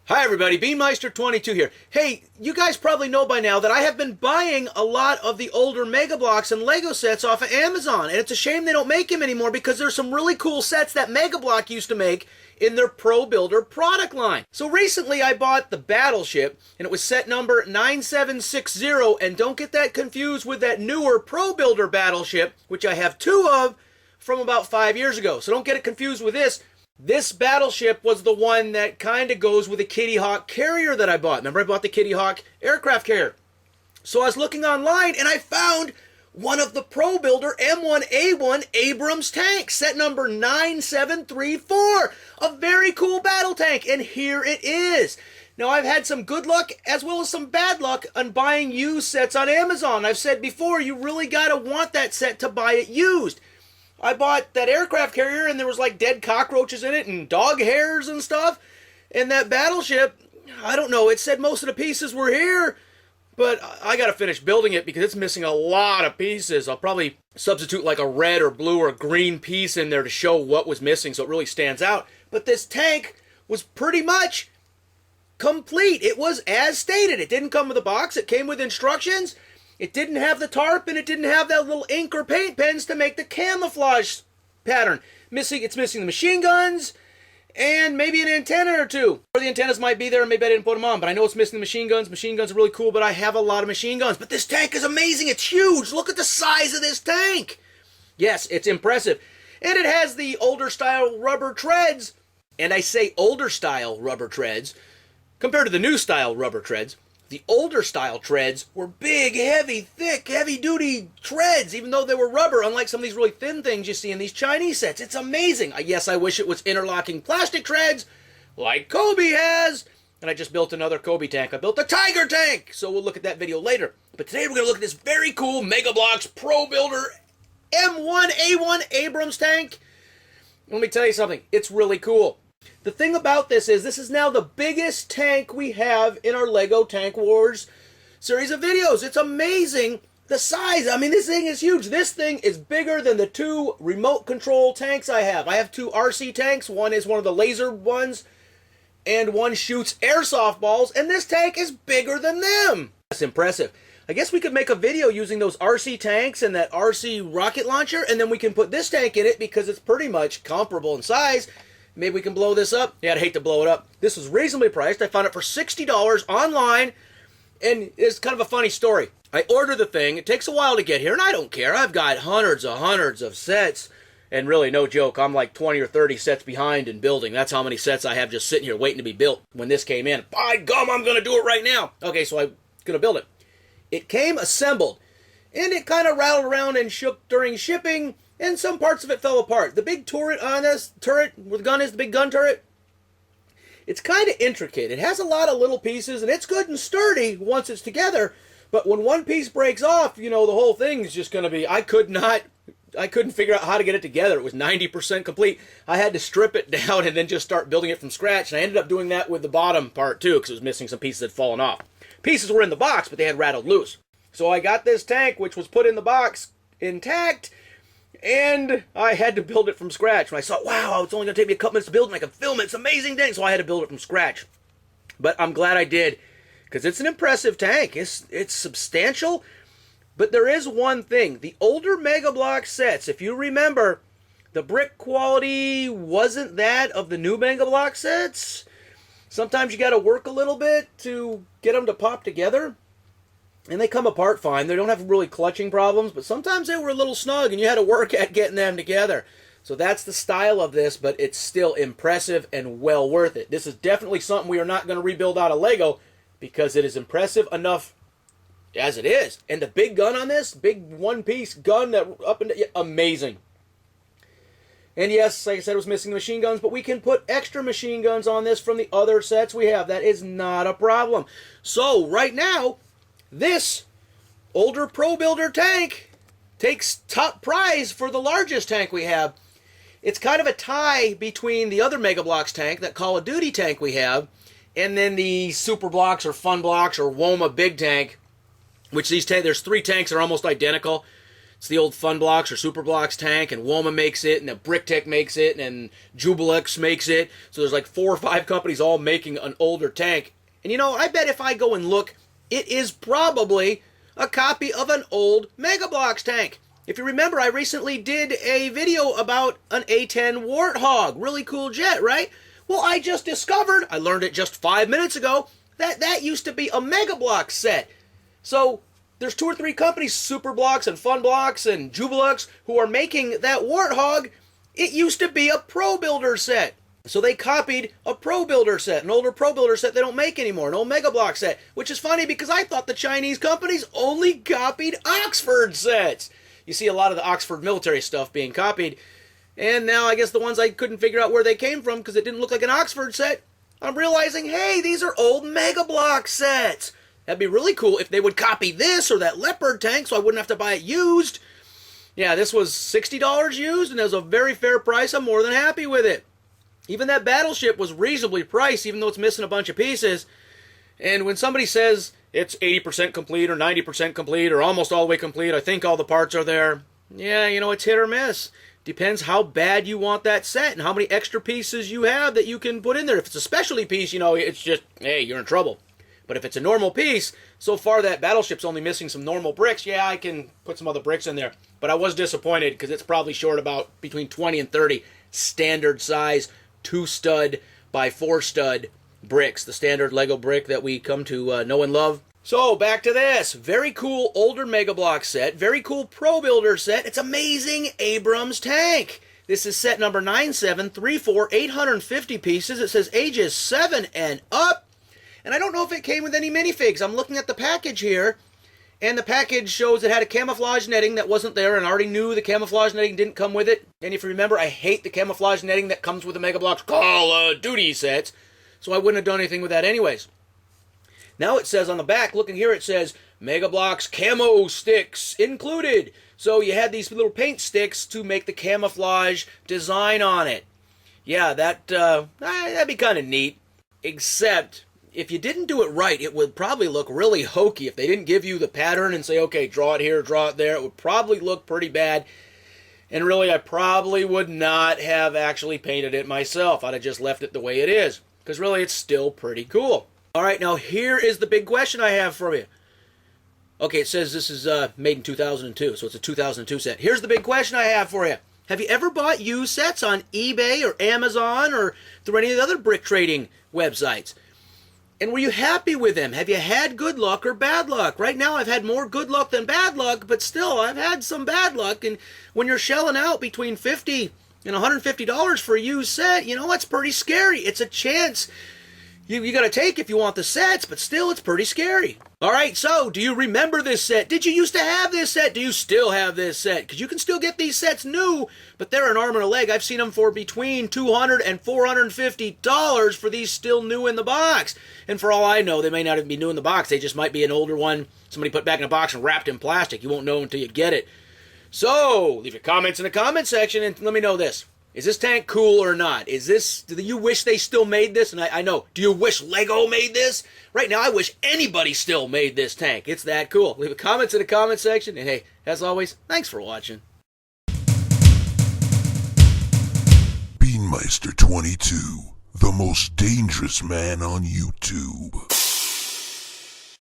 Hi everybody, BeanMeister22 here. Hey, you guys probably know by now that I have been buying a lot of the older MegaBloks and Lego sets off of Amazon, and it's a shame they don't make them anymore because there's some really cool sets that MegaBlok used to make in their ProBuilder product line. So recently I bought the Battleship, and it was set number 9760, and don't get that confused with that newer ProBuilder Battleship, which I have two of from about 5 years ago. So don't get it confused with this. This Battleship was the one that kind of goes with the Kitty Hawk carrier that I bought. Remember I bought the Kitty Hawk aircraft carrier. So I was looking online and I found one of the ProBuilder M1A1 Abrams tanks, set number 9734. A very cool battle tank, and here it is. Now I've had some good luck as well as some bad luck on buying used sets on Amazon. I've said before, you really gotta want that set to buy it used. I bought that aircraft carrier and there was like dead cockroaches in it and dog hairs and stuff. And that Battleship, I don't know, it said most of the pieces were here, but I gotta finish building it because it's missing a lot of pieces. I'll probably substitute like a red or blue or green piece in there to show what was missing so it really stands out. But this tank was pretty much complete. It was as stated. It didn't come with a box, it came with instructions. It didn't have the tarp, and it didn't have that little ink or paint pens to make the camouflage pattern. It's missing the machine guns, and maybe an antenna or two. Or the antennas might be there, and maybe I didn't put them on, but I know it's missing the machine guns. Machine guns are really cool, but I have a lot of machine guns. But this tank is amazing. It's huge. Look at the size of this tank. Yes, it's impressive. And it has the older style rubber treads. And I say older style rubber treads compared to the new style rubber treads. The older style treads were big, heavy, thick, heavy-duty treads, even though they were rubber, unlike some of these really thin things you see in these Chinese sets. It's amazing. Yes, I wish it was interlocking plastic treads like Kobe has. And I just built another Kobe tank. I built a Tiger tank. So we'll look at that video later. But today we're going to look at this very cool MegaBloks ProBuilder M1A1 Abrams tank. Let me tell you something. It's really cool. The thing about this is now the biggest tank we have in our Lego Tank Wars series of videos. It's amazing the size. I mean, this thing is huge. This thing is bigger than the two remote control tanks I have. I have two RC tanks. One is one of the laser ones, and one shoots airsoft balls, and this tank is bigger than them. That's impressive. I guess we could make a video using those RC tanks and that RC rocket launcher, and then we can put this tank in it because it's pretty much comparable in size. Maybe we can blow this up. Yeah, I'd hate to blow it up. This was reasonably priced. I found it for $60 online, and it's kind of a funny story. I ordered the thing. It takes a while to get here, and I don't care. I've got hundreds of sets, and really, no joke, I'm like 20 or 30 sets behind in building. That's how many sets I have just sitting here waiting to be built when this came in. By gum, I'm going to do it right now. Okay, so I'm going to build it. It came assembled, and it kind of rattled around and shook during shipping, and some parts of it fell apart. The big turret on this, where the gun is, the big gun turret, it's kind of intricate. It has a lot of little pieces, and it's good and sturdy once it's together, but when one piece breaks off, you know, the whole thing is just going to be, I couldn't figure out how to get it together. It was 90% complete. I had to strip it down and then just start building it from scratch, and I ended up doing that with the bottom part too, because it was missing some pieces that had fallen off. Pieces were in the box, but they had rattled loose. So I got this tank, which was put in the box intact, and I had to build it from scratch. When I saw, wow, it's only going to take me a couple minutes to build, and I can film it. It's an amazing thing. So I had to build it from scratch. But I'm glad I did, because it's an impressive tank. It's substantial. But there is one thing. The older MegaBloks sets, if you remember, the brick quality wasn't that of the new MegaBloks sets. Sometimes you got to work a little bit to get them to pop together. And they come apart fine. They don't have really clutching problems, but sometimes they were a little snug and you had to work at getting them together. So that's the style of this, but it's still impressive and well worth it. This is definitely something we are not going to rebuild out of Lego because it is impressive enough as it is. And the big gun on this, big one-piece gun that up and amazing. And yes, like I said, it was missing the machine guns, but we can put extra machine guns on this from the other sets we have. That is not a problem. So right now, this older ProBuilder tank takes top prize for the largest tank we have. It's kind of a tie between the other MegaBloks tank, that Call of Duty tank we have, and then the Super Blocks or Fun Blocks or Woma Big Tank, which there's 3 tanks that are almost identical. It's the old Fun Blocks or Super Blocks tank, and Woma makes it, and the BrickTech makes it, and Jubilex makes it. So there's like 4 or 5 companies all making an older tank. And you know, I bet if I go and look, it is probably a copy of an old MegaBloks tank. If you remember, I recently did a video about an A10 Warthog. Really cool jet, right? Well, I just discovered, I learned it just 5 minutes ago, that used to be a MegaBloks set. So there's 2 or 3 companies, Super Blocks and Fun Blocks and Jubilex, who are making that Warthog. It used to be a ProBuilder set. So they copied a ProBuilder set, an older ProBuilder set they don't make anymore, an old MegaBloks set, which is funny because I thought the Chinese companies only copied Oxford sets. You see a lot of the Oxford military stuff being copied, and now I guess the ones I couldn't figure out where they came from because it didn't look like an Oxford set, I'm realizing, hey, these are old MegaBloks sets. That'd be really cool if they would copy this or that Leopard tank so I wouldn't have to buy it used. Yeah, this was $60 used, and it was a very fair price. I'm more than happy with it. Even that battleship was reasonably priced, even though it's missing a bunch of pieces. And when somebody says it's 80% complete or 90% complete or almost all the way complete, I think all the parts are there, yeah, you know, it's hit or miss. Depends how bad you want that set and how many extra pieces you have that you can put in there. If it's a specialty piece, you know, it's just, hey, you're in trouble. But if it's a normal piece, so far that battleship's only missing some normal bricks, yeah, I can put some other bricks in there. But I was disappointed because it's probably short about between 20 and 30 standard size 2-stud by 4-stud bricks, the standard Lego brick that we come to know and love. So back to this. Very cool older MegaBloks set. Very cool ProBuilder set. It's amazing Abrams tank. This is set number 9734, 850 pieces. It says ages 7 and up. And I don't know if it came with any minifigs. I'm looking at the package here, and the package shows it had a camouflage netting that wasn't there, and I already knew the camouflage netting didn't come with it. And if you remember, I hate the camouflage netting that comes with the MegaBloks Call of Duty sets, so I wouldn't have done anything with that anyways. Now it says on the back, looking here, it says MegaBloks Camo sticks included. So you had these little paint sticks to make the camouflage design on it. Yeah, that'd be kind of neat, except if you didn't do it right, it would probably look really hokey. If they didn't give you the pattern and say, okay, draw it here, draw it there, it would probably look pretty bad. And really, I probably would not have actually painted it myself. I'd have just left it the way it is, because really, it's still pretty cool. All right, now here is the big question I have for you. Okay, it says this is made in 2002, so it's a 2002 set. Here's the big question I have for you. Have you ever bought used sets on eBay or Amazon or through any of the other brick trading websites? And were you happy with them? Have you had good luck or bad luck? Right now I've had more good luck than bad luck, but still I've had some bad luck. And when you're shelling out between $50 and $150 for a used set, you know, that's pretty scary. It's a chance you got to take if you want the sets, but still it's pretty scary. All right, so do you remember this set? Did you used to have this set? Do you still have this set? Because you can still get these sets new, but they're an arm and a leg. I've seen them for between $200 and $450 for these still new in the box. And for all I know, they may not even be new in the box. They just might be an older one somebody put back in a box and wrapped in plastic. You won't know until you get it. So leave your comments in the comment section and let me know this. Is this tank cool or not? Do you wish they still made this? And I know, do you wish Lego made this? Right now, I wish anybody still made this tank. It's that cool. Leave a comment in the comment section. And hey, as always, thanks for watching. Beanmeister 22, the most dangerous man on YouTube.